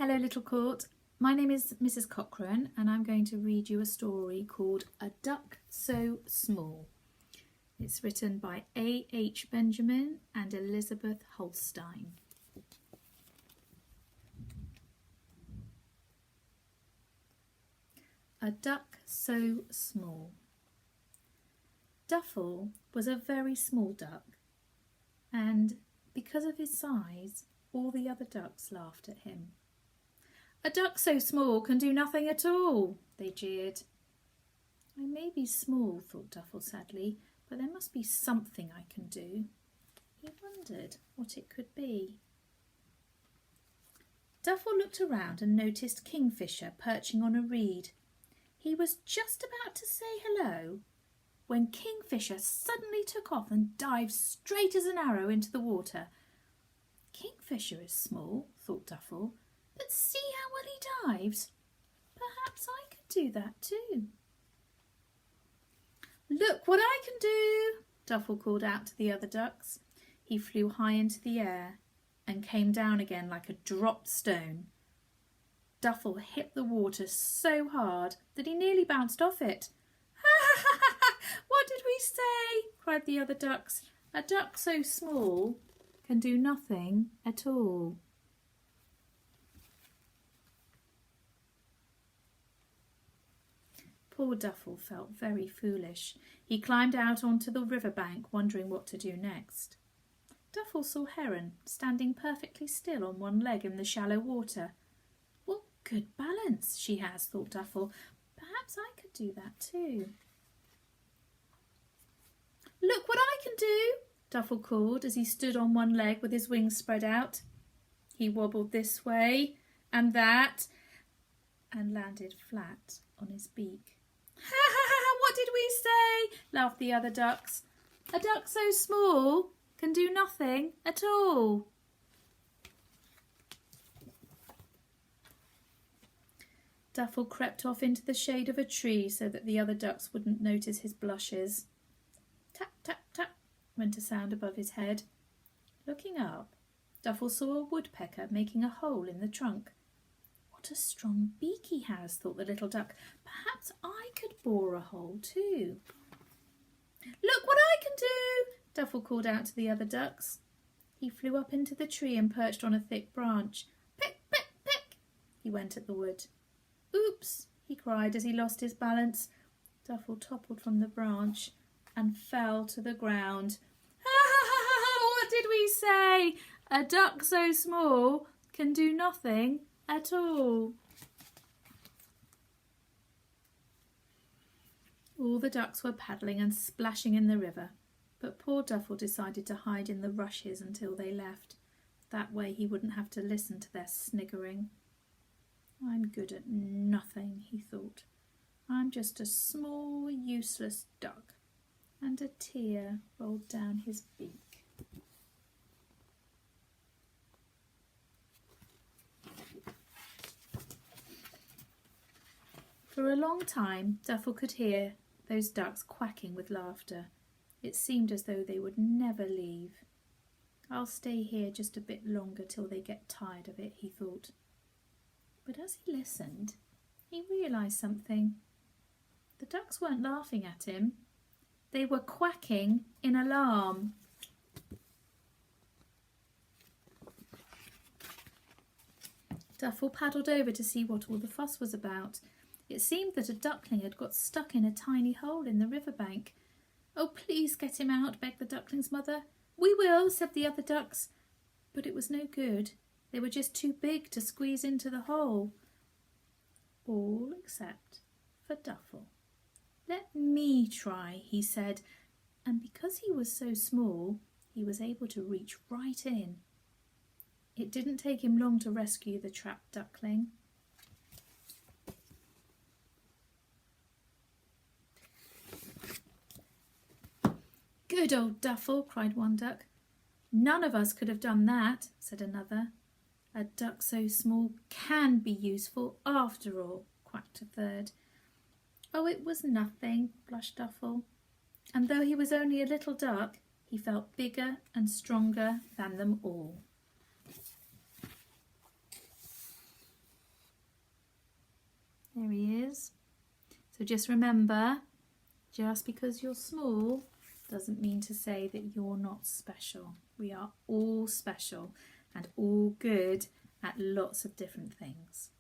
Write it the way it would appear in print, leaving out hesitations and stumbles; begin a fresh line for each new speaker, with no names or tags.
Hello little court, my name is Mrs Cochrane and I'm going to read you a story called A Duck So Small. It's written by A.H. Benjamin and Elizabeth Holstein. A Duck So Small. Duffel was a very small duck, and because of his size, all the other ducks laughed at him. "A duck so small can do nothing at all," they jeered. "I may be small," thought Duffel sadly, "but there must be something I can do." He wondered what it could be. Duffel looked around and noticed Kingfisher perching on a reed. He was just about to say hello when Kingfisher suddenly took off and dived straight as an arrow into the water. "Kingfisher is small," thought Duffel, "but see how well he dives. Perhaps I could do that too." "Look what I can do," Duffel called out to the other ducks. He flew high into the air and came down again like a dropped stone. Duffel hit the water so hard that he nearly bounced off it. "Ha ha ha ha! What did we say?" cried the other ducks. "A duck so small can do nothing at all." Poor Duffel felt very foolish. He climbed out onto the riverbank, wondering what to do next. Duffel saw Heron standing perfectly still on one leg in the shallow water. "What good balance she has," thought Duffel. "Perhaps I could do that too." "Look what I can do," Duffel called as he stood on one leg with his wings spread out. He wobbled this way and that and landed flat on his beak. "Ha ha ha! What did we say?" laughed the other ducks. "A duck so small can do nothing at all." Duffel crept off into the shade of a tree so that the other ducks wouldn't notice his blushes. Tap, tap, tap went a sound above his head. Looking up, Duffel saw a woodpecker making a hole in the trunk. "What a strong beak he has," thought the little duck. "Perhaps I could bore a hole too." "Look what I can do," Duffel called out to the other ducks. He flew up into the tree and perched on a thick branch. "Pick, pick, pick!" he went at the wood. "Oops!" he cried as he lost his balance. Duffel toppled from the branch and fell to the ground. "Ha ha ha ha! What did we say? A duck so small can do nothing at all." All the ducks were paddling and splashing in the river, but poor Duffel decided to hide in the rushes until they left. That way he wouldn't have to listen to their sniggering. "I'm good at nothing," he thought. "I'm just a small, useless duck." And a tear rolled down his beak. For a long time, Duffel could hear those ducks quacking with laughter. It seemed as though they would never leave. "I'll stay here just a bit longer till they get tired of it," he thought. But as he listened, he realised something. The ducks weren't laughing at him. They were quacking in alarm. Duffel paddled over to see what all the fuss was about. It seemed that a duckling had got stuck in a tiny hole in the riverbank. "Oh, please get him out," begged the duckling's mother. "We will," said the other ducks. But it was no good. They were just too big to squeeze into the hole. All except for Duffel. "Let me try," he said, and because he was so small, he was able to reach right in. It didn't take him long to rescue the trapped duckling. "Good old Duffel," cried one duck. "None of us could have done that," said another. "A duck so small can be useful after all," quacked a third. "Oh, it was nothing," blushed Duffel. And though he was only a little duck, he felt bigger and stronger than them all. There he is. So just remember, just because you're small doesn't mean to say that you're not special. We are all special and all good at lots of different things.